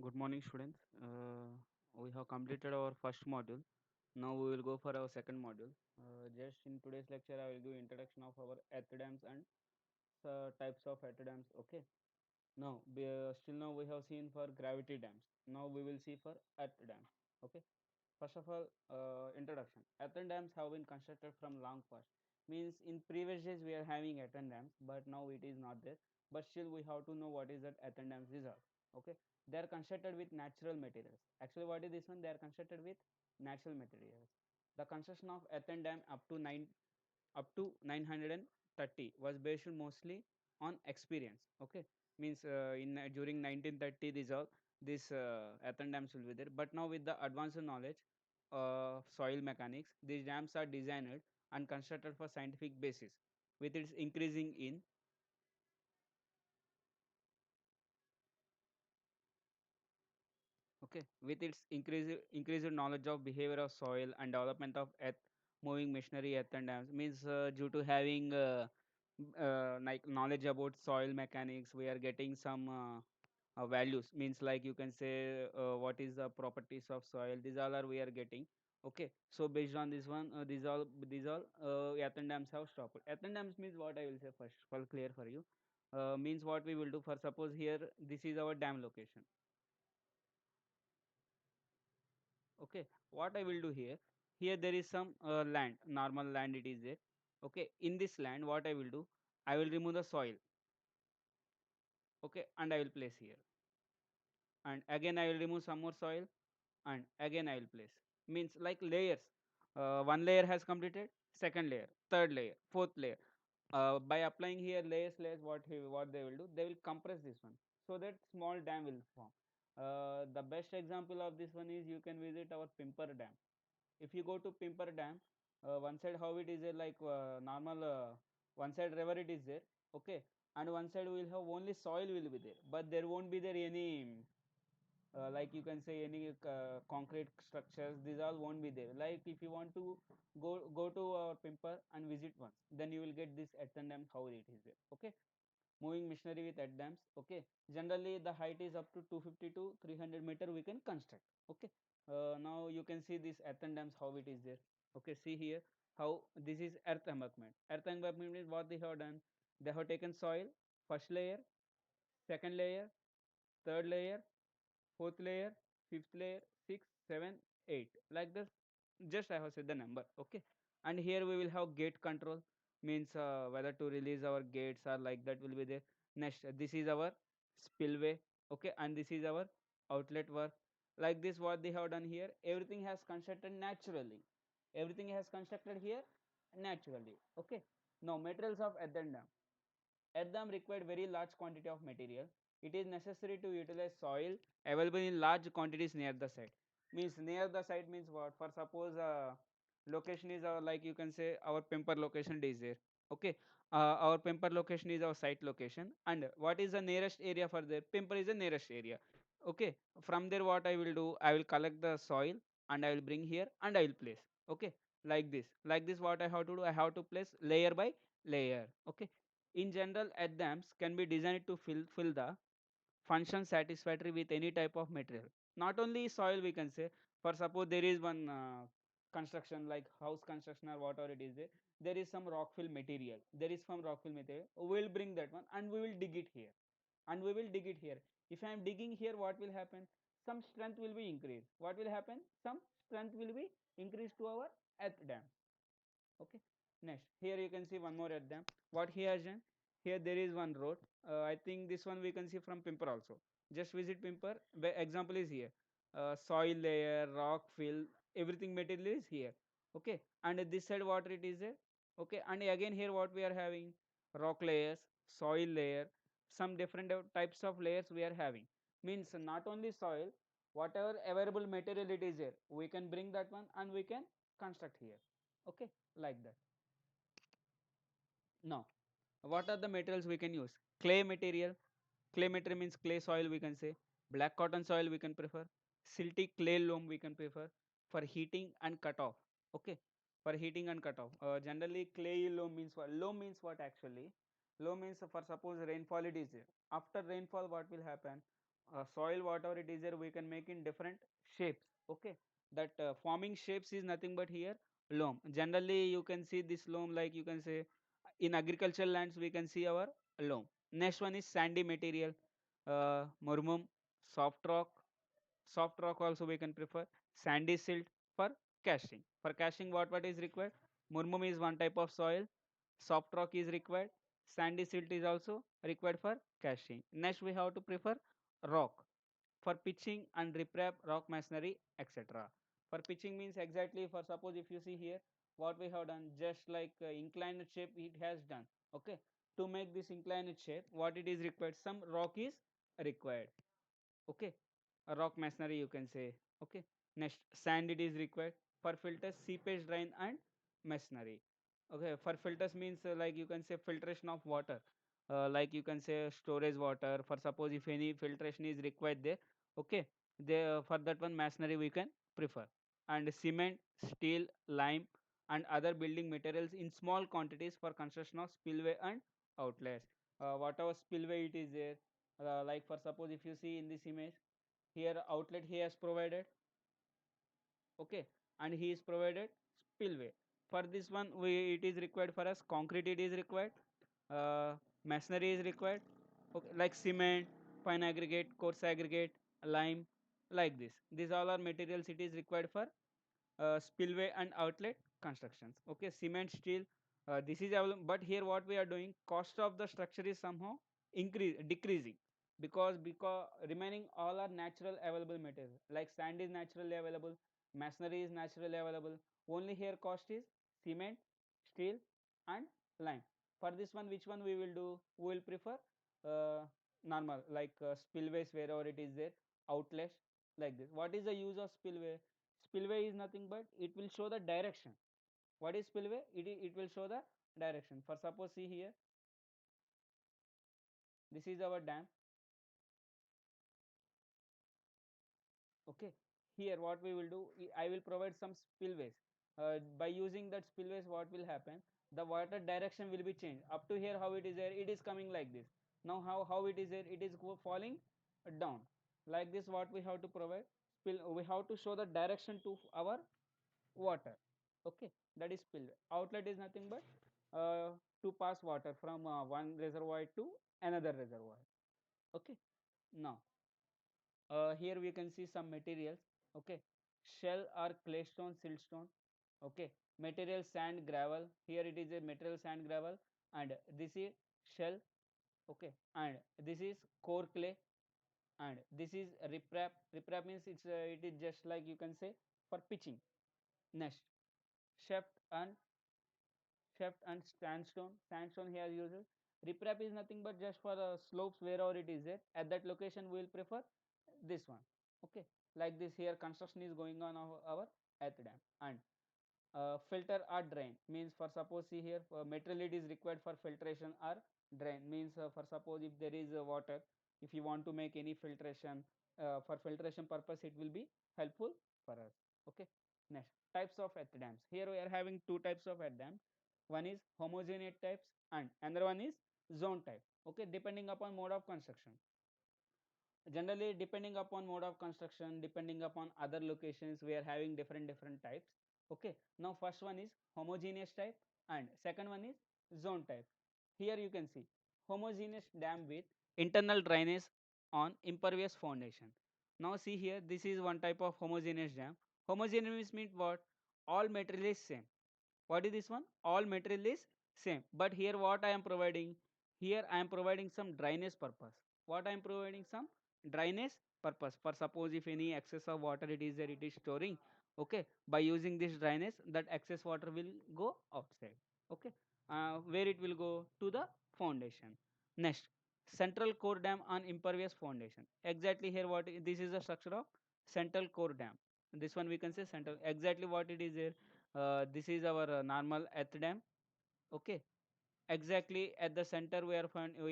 Good morning, students. We have completed our first module. Now we will go for our second module. Just in today's lecture, I will give introduction of our earth dams and types of earth dams. Okay. Now, still now we have seen for gravity dams. Now we will see for earth dams. Okay. First of all, introduction. Earthen dams have been constructed from long past. Means in previous days we are having earthen dams, but now it is not there. But still we have to know what is that earthen dams result. Okay, they are constructed with natural materials. Actually, what is this one? They are constructed with natural materials. The construction of earthen dam up to 930 was based mostly on experience. Okay, means in during 1930 this earthen dams will be there, but now with the advanced knowledge soil mechanics, these dams are designed and constructed for scientific basis with its increasing in okay with its increased knowledge of behavior of soil and development of earth moving machinery earthen dams means due to having like knowledge about soil mechanics we are getting some values means like you can say what is the properties of soil, these all are we are getting. Okay, so based on this one these all earthen dams have stopped. Earthen dams means what I will say first for clear for you, means what we will do for suppose here this is our dam location. Okay, what I will do here, here there is some land, normal land it is there. Okay, in this land what I will do, I will remove the soil. Okay, and I will place here, and again I will remove some more soil, and again I will place. Means like layers. One layer has completed, second layer, third layer, fourth layer. By applying here layers, what they will do, they will compress this one so that small dam will form. The best example of this one is you can visit our Pimper Dam. If you go to Pimper Dam, one side how it is like normal one side river it is there. Okay, and one side will have only soil will be there, but there won't be there any like you can say any concrete structures, these all won't be there. Like if you want to go to our Pimper and visit once, then you will get this earthen dam how it is there. Okay, moving machinery with earth dams. Okay, generally the height is up to 250 to 300 meter we can construct. Okay, now you can see this earthen dams how it is there. Okay, see here how this is earth embankment. Earth embankment means what they have done, they have taken soil, first layer, second layer, third layer, fourth layer, fifth layer, six, seven, 8. Like this, just I have said the number. Okay, and here we will have gate control, means whether to release our gates or like that will be there. Next, this is our spillway. Okay, and this is our outlet work. Like this, what they have done here, everything has constructed naturally. Everything has constructed here naturally. Okay, now materials of earthen dam. Earth dam required very large quantity of material. It is necessary to utilize soil available in large quantities near the site. Means near the site means what? For suppose location is our, like you can say our Pimper location is there. Okay, our Pimper location is our site location, and what is the nearest area for there? Pimper is the nearest area. Okay, from there what I will do? I will collect the soil and I will bring here and I will place. Okay, like this. Like this, what I have to do? I have to place layer by layer. Okay, in general, dams can be designed to fill the function satisfactory with any type of material. Not only soil, we can say. For suppose there is one construction like house construction or whatever it is there is some rock fill material. There is some rock fill material. We will bring that one and we will dig it here. And we will dig it here. If I am digging here, what will happen? Some strength will be increased. What will happen? Some strength will be increased to our earth dam. Okay, next here you can see one more at them. What he has done here, there is one road. I think this one we can see from Pimper also. Just visit Pimper. The example is here. Soil layer, rock fill, everything material is here. Okay, and this side water it is there. Okay, and again here what we are having, rock layers, soil layer, some different types of layers we are having. Means not only soil, whatever available material it is there, we can bring that one and we can construct here. Okay, like that. Now, what are the materials we can use? Clay material. Clay material means clay soil we can say. Black cotton soil we can prefer. Silty clay loam we can prefer for heating and cut off. Okay, for heating and cut off. Generally clay loam means what? Loam means what actually? Loam means for suppose rainfall it is there. After rainfall what will happen? soil whatever it is there we can make in different shapes. Okay, that forming shapes is nothing but here loam. Generally you can see this loam, like you can say in agricultural lands we can see our loam. Next one is sandy material, murmum, soft rock. Soft rock also we can prefer. Sandy silt for caching. For caching, what is required? Murmum is one type of soil. Soft rock is required. Sandy silt is also required for caching. Next we have to prefer rock for pitching and riprap, rock masonry, etc. For pitching means exactly, for suppose if you see here what we have done, just like inclined shape it has done. Okay, to make this inclined shape what it is required, some rock is required. Okay, a rock masonry you can say. Okay, next sand it is required for filters, seepage drain and masonry. Okay, for filters means like you can say filtration of water, like you can say storage water, for suppose if any filtration is required there. Okay, there for that one masonry we can prefer. And cement, steel, lime and other building materials in small quantities for construction of spillway and outlets. Whatever spillway it is there, like for suppose if you see in this image here outlet he has provided. Okay, and he is provided spillway. For this one we it is required for us concrete it is required, uh, masonry is required. Okay, like cement, fine aggregate, coarse aggregate, lime, like this, these all are materials it is required for spillway and outlet constructions. Okay, cement, steel, this is available, but here what we are doing, cost of the structure is somehow decreasing, because remaining all are natural available materials, like sand is naturally available, masonry is naturally available. Only here cost is cement, steel and lime. For this one which one we will do, we will prefer uh, normal, like spillways wherever it is there, outlets, like this. What is the use of spillway? Spillway is nothing but it will show the direction. What is spillway? It will show the direction. For suppose see here, this is our dam. Okay, here what we will do, I will provide some spillways. By using that spillways what will happen, the water direction will be changed. Up to here how it is there, it is coming like this. Now how it is there, it is falling down like this. What we have to provide, spill, we have to show the direction to our water. Okay, that is spillway. Outlet is nothing but to pass water from one reservoir to another reservoir. Okay, now here we can see some materials. Okay, shell or claystone, siltstone. Okay, material sand, gravel. Here it is a material sand, gravel, and this is shell. Okay, and this is core clay, and this is riprap. Riprap means it is just like you can say for pitching. Next, shaft and sandstone. Sandstone here uses. Riprap is nothing but just for slopes wherever it is there. At that location, we will prefer this one. Okay, like this here, construction is going on our earth dam. And filter or drain means, for suppose see here, material it is required for filtration or drain means, for suppose if there is water, if you want to make any filtration, for filtration purpose it will be helpful for us. Okay, next, types of earth dams. Here we are having two types of earth dams. One is homogeneous types and another one is zone type. Okay, depending upon mode of construction, generally depending upon mode of construction, depending upon other locations, we are having different types. Okay, now first one is homogeneous type and second one is zone type. Here you can see homogeneous dam with internal drainage on impervious foundation. Now see here, this is one type of homogeneous dam. Homogeneous means what? All material is same. What is this one? All material is same, but here what I am providing, here I am providing some drainage purpose. What I am providing, some drainage purpose. For suppose if any excess of water it is there, it is storing. Okay, by using this drainage, that excess water will go outside. Okay, where it will go? To the foundation. Next, central core dam on impervious foundation. Exactly here what this is the structure of central core dam. This one we can say central. Exactly what it is there, this is our normal earth dam. Okay, exactly at the center we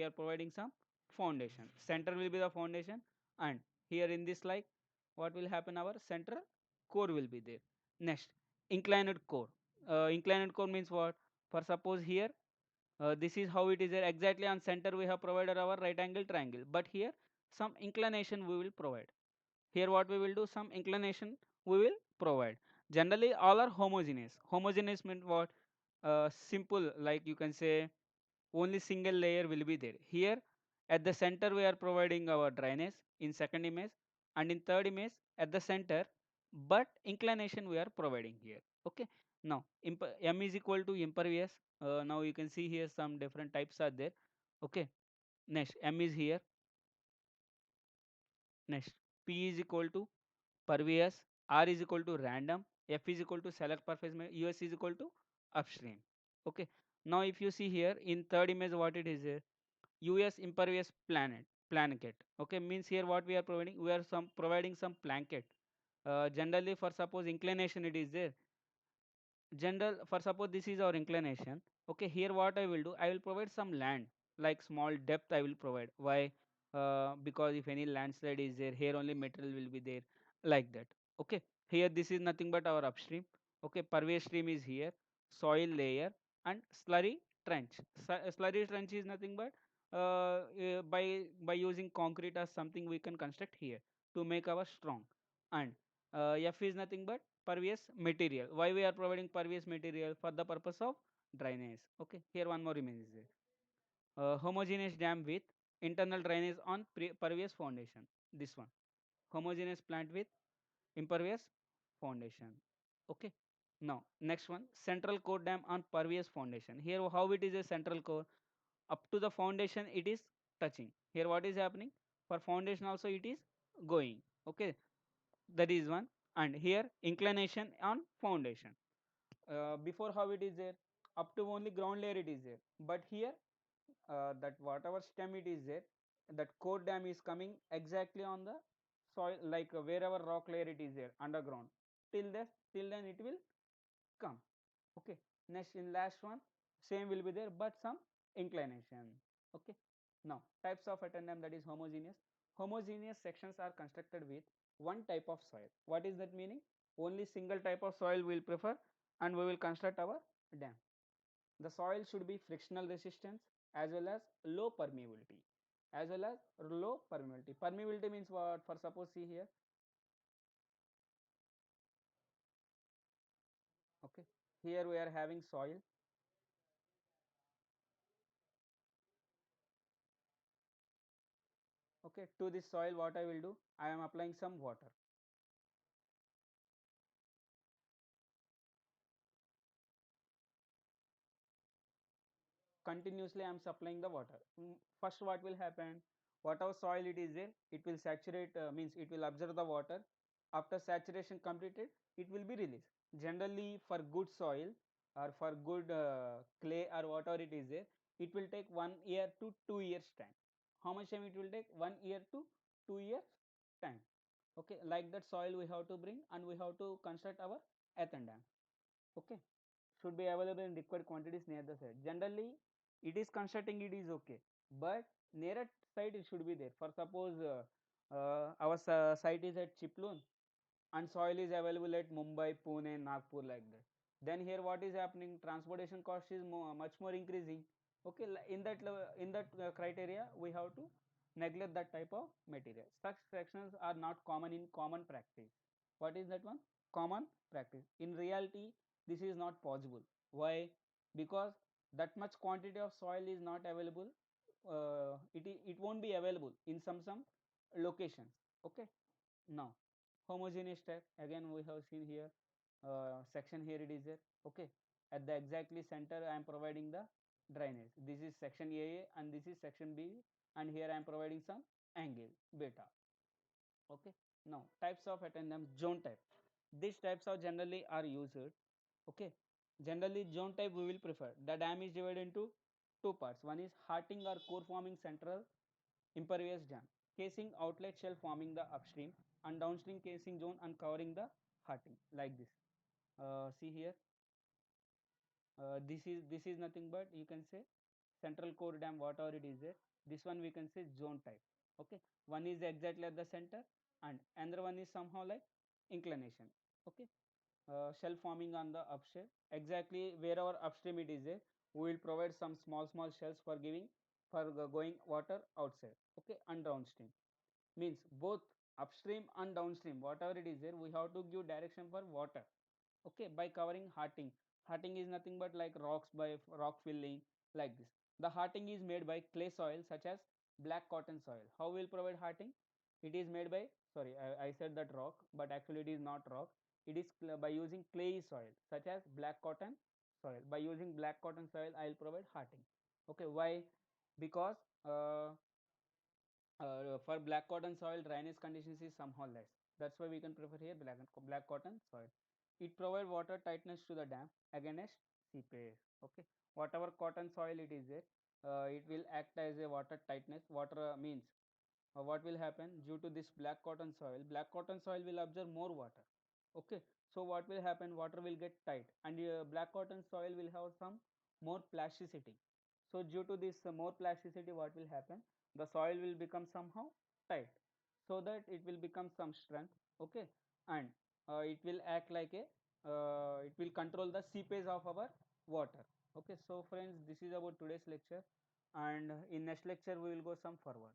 are providing some foundation. Center will be the foundation, and here in this, like what will happen, our central core will be there. Next, inclined core. Inclined core means what? For suppose here, this is how it is there. Exactly on center we have provided our right angle triangle, but here some inclination we will provide. Here what we will do, some inclination we will provide. Generally all are homogeneous. Homogeneous means what? Simple, like you can say only single layer will be there. Here at the center we are providing our drainage in second image, and in third image at the center, but inclination we are providing here. Okay. Now m is equal to impervious. Now you can see here some different types are there. Okay. Next m is here. Next p is equal to pervious, r is equal to random, f is equal to select surface, us is equal to upstream. Okay. Now if you see here in third image what it is here, us impervious blanket. Okay, means here what we are providing, we are some providing some blanket. Generally for suppose inclination it is there, general for suppose this is our inclination. Okay, here what I will do, I will provide some land, like small depth I will provide. Why? Because if any landslide is there, here only material will be there, like that. Okay, here this is nothing but our upstream. Okay, pervious stream is here, soil layer, and slurry trench. Slurry trench is nothing but by using concrete or something we can construct here to make our strong. And f is nothing but pervious material. Why we are providing pervious material? For the purpose of drainage. Okay, here one more image is there. Homogeneous dam with internal drainage on pervious foundation. This one, homogeneous plant with impervious foundation. Okay. Now next one, central core dam on pervious foundation. Here how it is a central core, up to the foundation it is touching. Here what is happening, for foundation also it is going. Okay, that is one. And here inclination on foundation. Before how it is there, up to only ground layer it is there, but here that whatever stem it is there, that core dam is coming exactly on the soil, like wherever rock layer it is there underground, till this, till then it will come. Okay. Next in last one, same will be there but some inclination. Okay. Now types of attendant, that is homogeneous. Homogeneous sections are constructed with one type of soil. What is that meaning? Only single type of soil we will prefer, and we will construct our dam. The soil should be frictional resistance, as well as low permeability. As well as low permeability. Permeability means what? For suppose see here. Okay. Here we are having soil. Okay, to this soil what I will do, I am applying some water. Continuously I am supplying the water. First what will happen, whatever soil it is there, it will saturate, means it will absorb the water. After saturation completed, it will be released. Generally for good soil, or for good clay or whatever it is there, it will take 1 year to 2 years time. How much time it will take? 1 year to 2 years time. Okay, like that soil we have to bring, and we have to construct our earthen dam. Okay, should be available in required quantities near the site. Generally it is constructing, it is okay, but nearer site it should be there. For suppose our site is at Chiplun, and soil is available at Mumbai, Pune, Nagpur, like that. Then here what is happening? Transportation cost is much more increasing. Okay, in that criteria, we have to neglect that type of material. Such sections are not common in common practice. What is that one? Common practice. In reality, this is not possible. Why? Because that much quantity of soil is not available. It won't be available in some locations. Okay. Now homogeneous type, again we have seen here, section here it is there. Okay, at the exactly center I am providing the drainage. This is section AA and this is section B, and here I am providing some angle beta. Okay. Now types of attendance, zone type. These types are generally are used. Okay, generally zone type we will prefer. The dam is divided into two parts. One is hearting or core forming central impervious dam, casing outlet shell forming the upstream, and downstream casing zone and covering the hearting, like this. See here, this is nothing but you can say central core dam, whatever it is there. This one we can say zone type. Okay, one is exactly at the center, and another one is somehow like inclination. Okay, shell forming on the upstream, exactly wherever upstream it is there, we will provide some small shells for giving, for going water outside. Okay, and downstream. means both upstream and downstream, whatever it is there, we have to give direction for water. Okay, by covering hearting. Hearting is nothing but like rocks by rock filling, like this. The hearting is made by clay soil such as black cotton soil. How will provide hearting? It is made by, sorry, I said that rock, but actually it is not rock. It is by using clay soil such as black cotton soil. By using black cotton soil, I will provide hearting. Okay, why? Because for black cotton soil, drainage conditions is somehow less. That's why we can prefer here black cotton soil. It provides water tightness to the dam against seepage. Okay, whatever cotton soil it is there, it will act as a water tightness. Water means what will happen due to this black cotton soil will absorb more water. Okay, so what will happen, water will get tight, and black cotton soil will have some more plasticity. So due to this more plasticity, what will happen, the soil will become somehow tight, so that it will become some strength. Okay, and it will act like a it will control the seepage of our water. Okay, so friends, this is about today's lecture, and in next lecture we will go some forward.